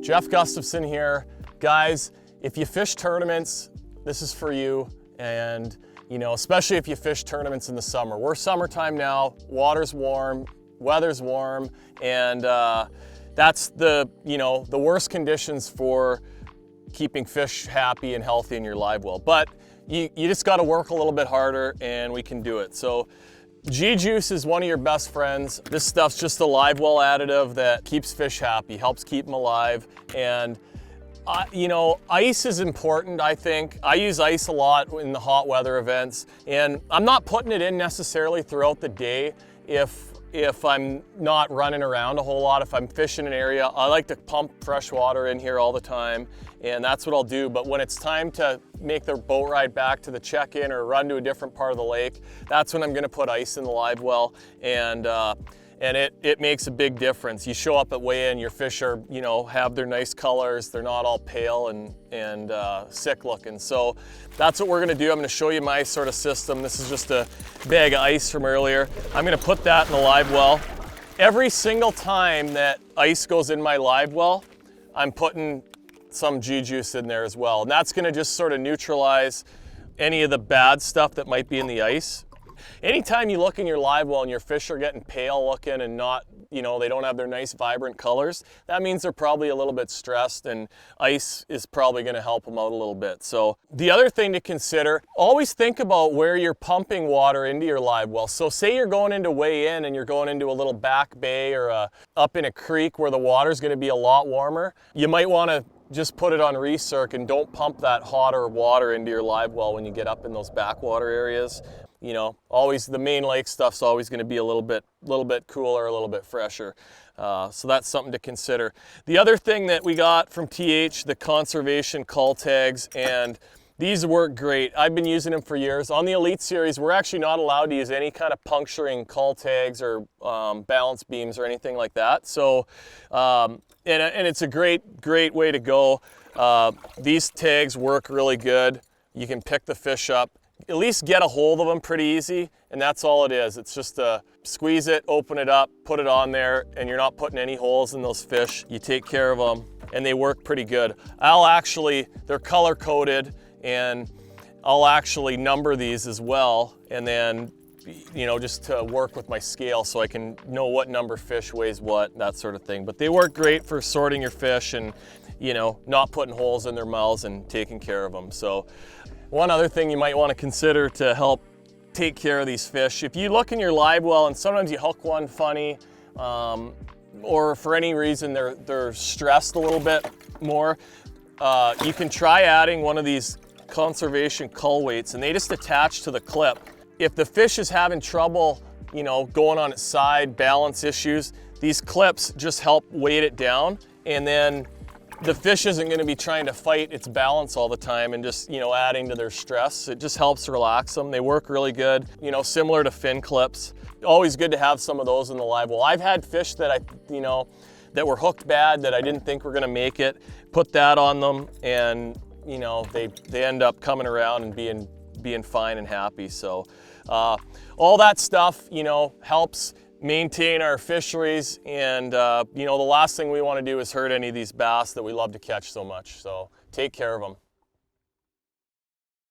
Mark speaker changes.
Speaker 1: Jeff Gustafson here. Guys, if you fish tournaments, this is for you. And especially if you fish tournaments in the summer. We're summertime now, water's warm, weather's warm, and that's the worst conditions for keeping fish happy and healthy in your live well. But you just got to work a little bit harder, and we can do it. So GJUICE is one of your best friends. This stuff's just a live well additive that keeps fish happy, helps keep them alive. And ice is important, I think. I use ice a lot in the hot weather events, and I'm not putting it in necessarily throughout the day if I'm not running around a whole lot. If I'm fishing an area, I like to pump fresh water in here all the time, and that's what I'll do. But when it's time to make the boat ride back to the check-in or run to a different part of the lake, that's when I'm gonna put ice in the live well, and it makes a big difference. You show up at weigh-in, your fish are, have their nice colors, they're not all pale and sick looking. So that's what we're gonna do. I'm gonna show you my sort of system. This is just a bag of ice from earlier. I'm gonna put that in the live well. Every single time that ice goes in my live well, I'm putting some GJUICE in there as well. And that's gonna just sort of neutralize any of the bad stuff that might be in the ice. Anytime you look in your live well and your fish are getting pale looking and not, they don't have their nice vibrant colors, that means they're probably a little bit stressed, and ice is probably going to help them out a little bit. So the other thing to consider, always think about where you're pumping water into your live well. So say you're going into weigh-in and you're going into a little back bay or up in a creek where the water is going to be a lot warmer, you might want to just put it on recirc and don't pump that hotter water into your live well when you get up in those backwater areas. Always the main lake stuff's always going to be a little bit cooler, a little bit fresher. So that's something to consider. The other thing that we got from TH, the conservation cull tags, and these work great. I've been using them for years. On the Elite Series, we're actually not allowed to use any kind of puncturing cull tags or balance beams or anything like that. So, and it's a great way to go. These tags work really good. You can pick the fish up, at least get a hold of them pretty easy, and that's all it is. It's just squeeze it, open it up, put it on there, and you're not putting any holes in those fish. You take care of them, and they work pretty good. They're color coded, and I'll actually number these as well, and then just to work with my scale so I can know what number fish weighs what, that sort of thing. But they work great for sorting your fish and not putting holes in their mouths and taking care of them. So one other thing you might want to consider to help take care of these fish, if you look in your live well and sometimes you hook one funny, or for any reason they're stressed a little bit more, you can try adding one of these conservation cull weights, and they just attach to the clip. If the fish is having trouble, going on its side, balance issues, these clips just help weight it down, and then the fish isn't going to be trying to fight its balance all the time and just, adding to their stress. It just helps relax them. They work really good, similar to fin clips. Always good to have some of those in the live well. I've had fish that that were hooked bad that I didn't think were going to make it. Put that on them, and they end up coming around and being fine and happy. So all that stuff, helps maintain our fisheries, and the last thing we want to do is hurt any of these bass that we love to catch so much. So take care of them.